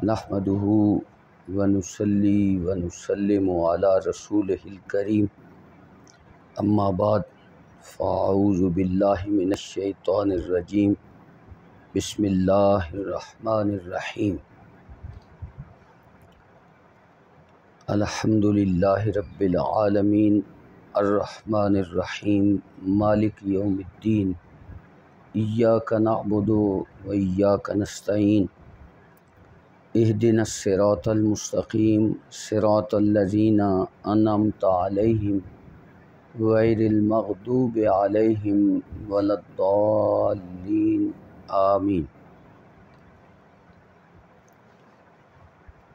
نحمدہ ونصلی ونسلم علی رسولہ الکریم اما بعد فاعوذ باللہ من الشیطان الرجیم بسم اللہ الرحمن الرحیم الحمد للہ رب العالمین الرحمن الرحیم مالک یوم الدین ایاک نعبد و ایاک نستعین اہدنا الصراط المستقیم صراط الذین انعمت علیہم غیر المغضوب علیہم ولا الضالین آمین۔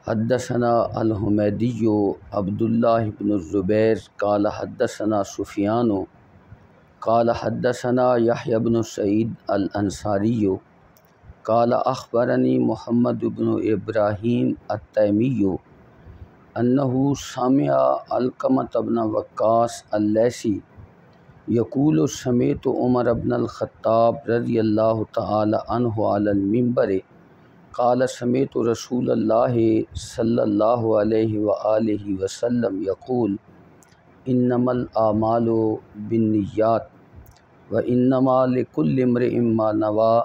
حدثنا الحمیدی عبد اللہ بن الزبیر قال حدثنا سفیان قال حدثنا یحیی بن سعید الانصاری قال اخبرنی محمد بن ابراہیم التیمی انہ سمع علقمۃ بن وقاص اللیثی یقول سمعت عمر بن الخطاب رضی اللہ تعالی عنہ علی المنبر قال سمعت رسول اللہ صلی اللہ علیہ وآلہ وسلم یقول انما الاعمال بالنیات وانما لکل امرئ ما نوی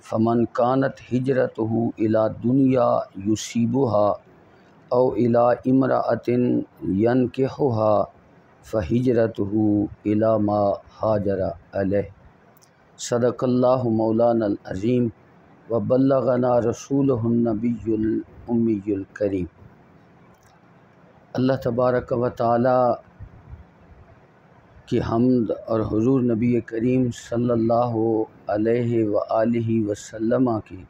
فمن كانت ہجرتہ الی دنیا یصیبها او الی امرأة ینکحها فہجرتہ الی ما ہاجر الیہ۔ صدق اللہ مولانا العظیم وبلغنا رسولہ النبی الامی الکریم۔ اللہ تبارک و تعالی کی حمد اور حضور نبی کریم صلی اللہ علیہ وآلہ وسلم کی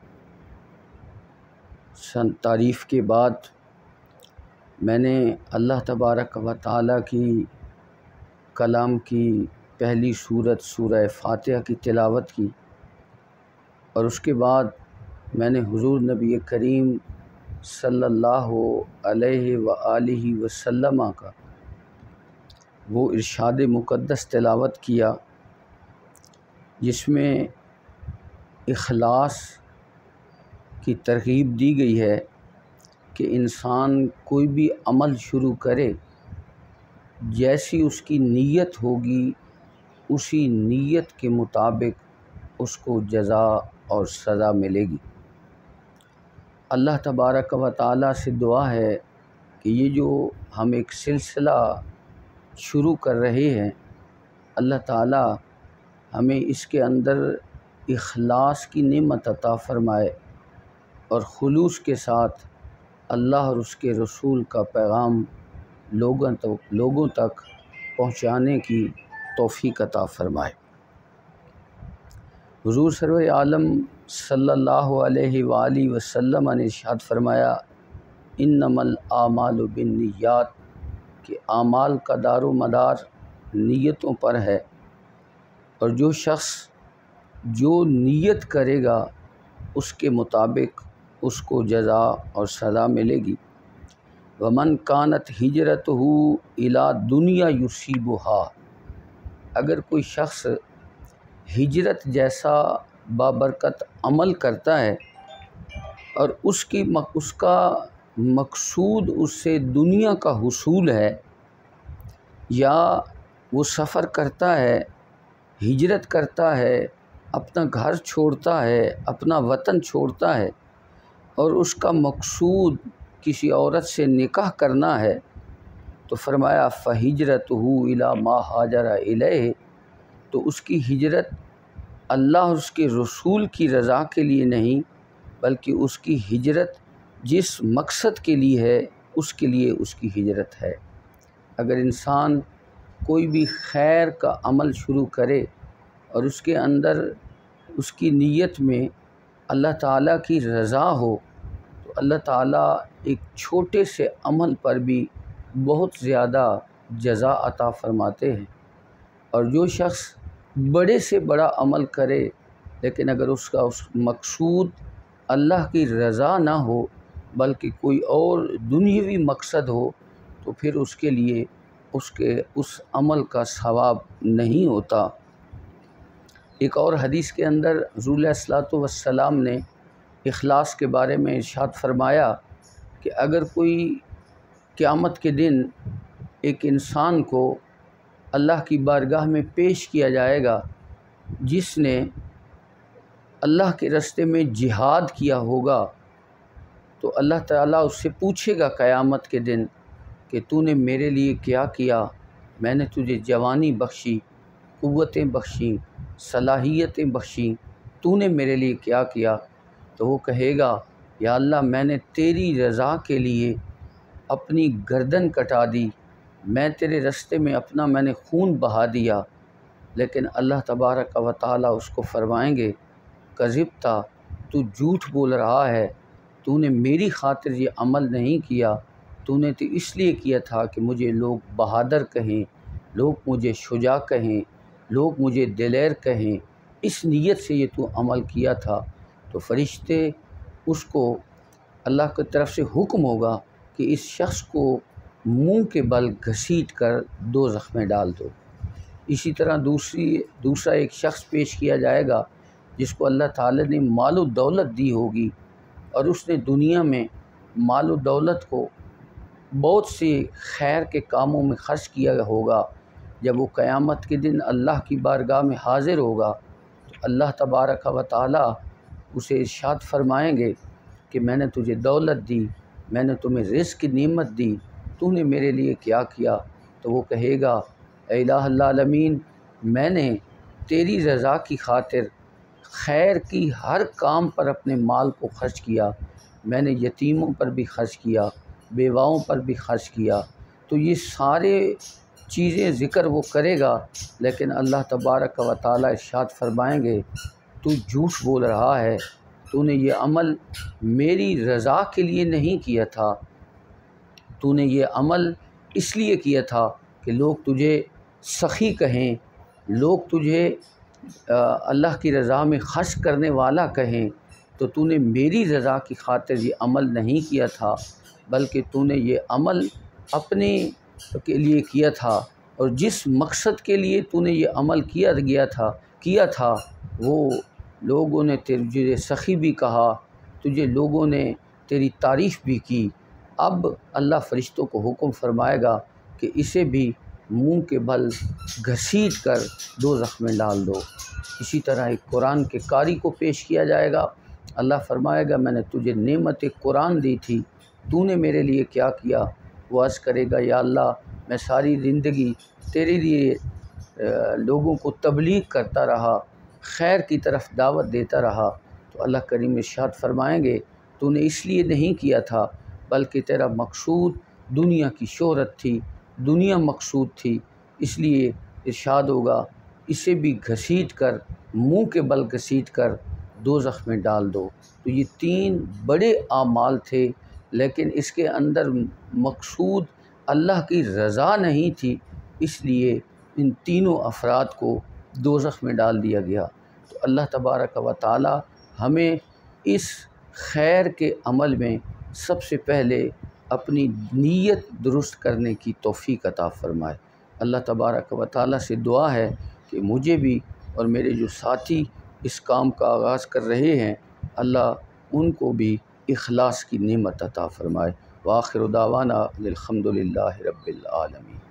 تعریف کے بعد میں نے اللہ تبارک و تعالی کی کلام کی پہلی سورت سورہ فاتحہ کی تلاوت کی، اور اس کے بعد میں نے حضور نبی کریم صلی اللہ علیہ وآلہ وسلم کا وہ ارشاد مقدس تلاوت کیا جس میں اخلاص کی ترغیب دی گئی ہے کہ انسان کوئی بھی عمل شروع کرے، جیسی اس کی نیت ہوگی اسی نیت کے مطابق اس کو جزا اور سزا ملے گی۔ اللہ تبارک و تعالیٰ سے دعا ہے کہ یہ جو ہم ایک سلسلہ شروع کر رہے ہیں، اللہ تعالیٰ ہمیں اس کے اندر اخلاص کی نعمت عطا فرمائے اور خلوص کے ساتھ اللہ اور اس کے رسول کا پیغام لوگوں تک پہنچانے کی توفیق عطا فرمائے۔ حضور سرور عالم صلی اللہ علیہ وآلہ وسلم نے ارشاد فرمایا انما الاعمال بالنیات، کہ اعمال کا دار و مدار نیتوں پر ہے، اور جو شخص جو نیت کرے گا اس کے مطابق اس کو جزا اور سزا ملے گی۔ ومن کانت ہجرتہ الی دنیا یصیبها، اگر کوئی شخص ہجرت جیسا بابرکت عمل کرتا ہے اور اس کا مقصود اس سے دنیا کا حصول ہے، یا وہ سفر کرتا ہے، ہجرت کرتا ہے، اپنا گھر چھوڑتا ہے، اپنا وطن چھوڑتا ہے، اور اس کا مقصود کسی عورت سے نکاح کرنا ہے، تو فرمایا فہجرتہ الی ما ہاجر الیہ، تو اس کی ہجرت اللہ اور اس کے رسول کی رضا کے لیے نہیں، بلکہ اس کی ہجرت جس مقصد کے لیے ہے اس کے لیے اس کی ہجرت ہے۔ اگر انسان کوئی بھی خیر کا عمل شروع کرے اور اس کے اندر اس کی نیت میں اللہ تعالیٰ کی رضا ہو، تو اللہ تعالیٰ ایک چھوٹے سے عمل پر بھی بہت زیادہ جزا عطا فرماتے ہیں، اور جو شخص بڑے سے بڑا عمل کرے لیکن اگر اس کا مقصود اللہ کی رضا نہ ہو بلکہ کوئی اور دنیاوی مقصد ہو، تو پھر اس کے لیے اس عمل کا ثواب نہیں ہوتا۔ ایک اور حدیث کے اندر رسول اللہ صلی اللہ علیہ وسلم نے اخلاص کے بارے میں ارشاد فرمایا کہ اگر کوئی قیامت کے دن ایک انسان کو اللہ کی بارگاہ میں پیش کیا جائے گا جس نے اللہ کے راستے میں جہاد کیا ہوگا، تو اللہ تعالیٰ اس سے پوچھے گا قیامت کے دن کہ تو نے میرے لیے کیا کیا؟ میں نے تجھے جوانی بخشی، قوتیں بخشیں، صلاحیتیں بخشیں، تو نے میرے لیے کیا کیا؟ تو وہ کہے گا یا اللہ میں نے تیری رضا کے لیے اپنی گردن کٹا دی، میں تیرے راستے میں میں نے خون بہا دیا۔ لیکن اللہ تبارک و تعالیٰ اس کو فرمائیں گے کذبتا، تو جھوٹ بول رہا ہے، تو نے میری خاطر یہ عمل نہیں کیا، تو نے تو اس لیے کیا تھا کہ مجھے لوگ بہادر کہیں، لوگ مجھے شجاع کہیں، لوگ مجھے دلیر کہیں، اس نیت سے یہ تو عمل کیا تھا۔ تو فرشتے اس کو اللہ کی طرف سے حکم ہوگا کہ اس شخص کو منہ کے بل گھسیٹ کر دوزخ میں ڈال دو۔ اسی طرح دوسرا ایک شخص پیش کیا جائے گا جس کو اللہ تعالی نے مال و دولت دی ہوگی، اور اس نے دنیا میں مال و دولت کو بہت سے خیر کے کاموں میں خرچ کیا ہوگا۔ جب وہ قیامت کے دن اللہ کی بارگاہ میں حاضر ہوگا تو اللہ تبارک و تعالیٰ اسے ارشاد فرمائیں گے کہ میں نے تجھے دولت دی، میں نے تمہیں رزق کی نعمت دی، تو نے میرے لیے کیا کیا؟ تو وہ کہے گا اے الہ العالمین، میں نے تیری رضا کی خاطر خیر کی ہر کام پر اپنے مال کو خرچ کیا، میں نے یتیموں پر بھی خرچ کیا، بیواؤں پر بھی خرچ کیا۔ تو یہ سارے چیزیں ذکر وہ کرے گا، لیکن اللہ تبارک و تعالیٰ ارشاد فرمائیں گے تو جھوٹ بول رہا ہے، تو نے یہ عمل میری رضا کے لیے نہیں کیا تھا، تو نے یہ عمل اس لیے کیا تھا کہ لوگ تجھے سخی کہیں، لوگ تجھے اللہ کی رضا میں خرچ کرنے والا کہیں، تو نے میری رضا کی خاطر یہ عمل نہیں کیا تھا، بلکہ تو نے یہ عمل اپنے کے لیے کیا تھا، اور جس مقصد کے لیے تو نے یہ عمل کیا تھا وہ لوگوں نے تجھے سخی بھی کہا، تجھے لوگوں نے تیری تعریف بھی کی۔ اب اللہ فرشتوں کو حکم فرمائے گا کہ اسے بھی منہ کے بل گھسیٹ کر دوزخ میں ڈال دو۔ اسی طرح ایک قرآن کے قاری کو پیش کیا جائے گا، اللہ فرمائے گا میں نے تجھے نعمت قرآن دی تھی، تو نے میرے لیے کیا کیا؟ وہ عرض کرے گا یا اللہ میں ساری زندگی تیرے لیے لوگوں کو تبلیغ کرتا رہا، خیر کی طرف دعوت دیتا رہا۔ تو اللہ کریم ارشاد فرمائیں گے تو نے اس لیے نہیں کیا تھا، بلکہ تیرا مقصود دنیا کی شہرت تھی، دنیا مقصود تھی، اس لیے ارشاد ہوگا اسے بھی گھسیٹ کر، منہ کے بل گھسیٹ کر دوزخ میں ڈال دو۔ تو یہ 3 بڑے اعمال تھے، لیکن اس کے اندر مقصود اللہ کی رضا نہیں تھی، اس لیے ان تینوں افراد کو دوزخ میں ڈال دیا گیا۔ تو اللہ تبارک و تعالی ہمیں اس خیر کے عمل میں سب سے پہلے اپنی نیت درست کرنے کی توفیق عطا فرمائے۔ اللہ تبارک و تعالی سے دعا ہے کہ مجھے بھی اور میرے جو ساتھی اس کام کا آغاز کر رہے ہیں، اللہ ان کو بھی اخلاص کی نعمت عطا فرمائے۔ وآخر دعوانا الحمد للہ رب العالمین۔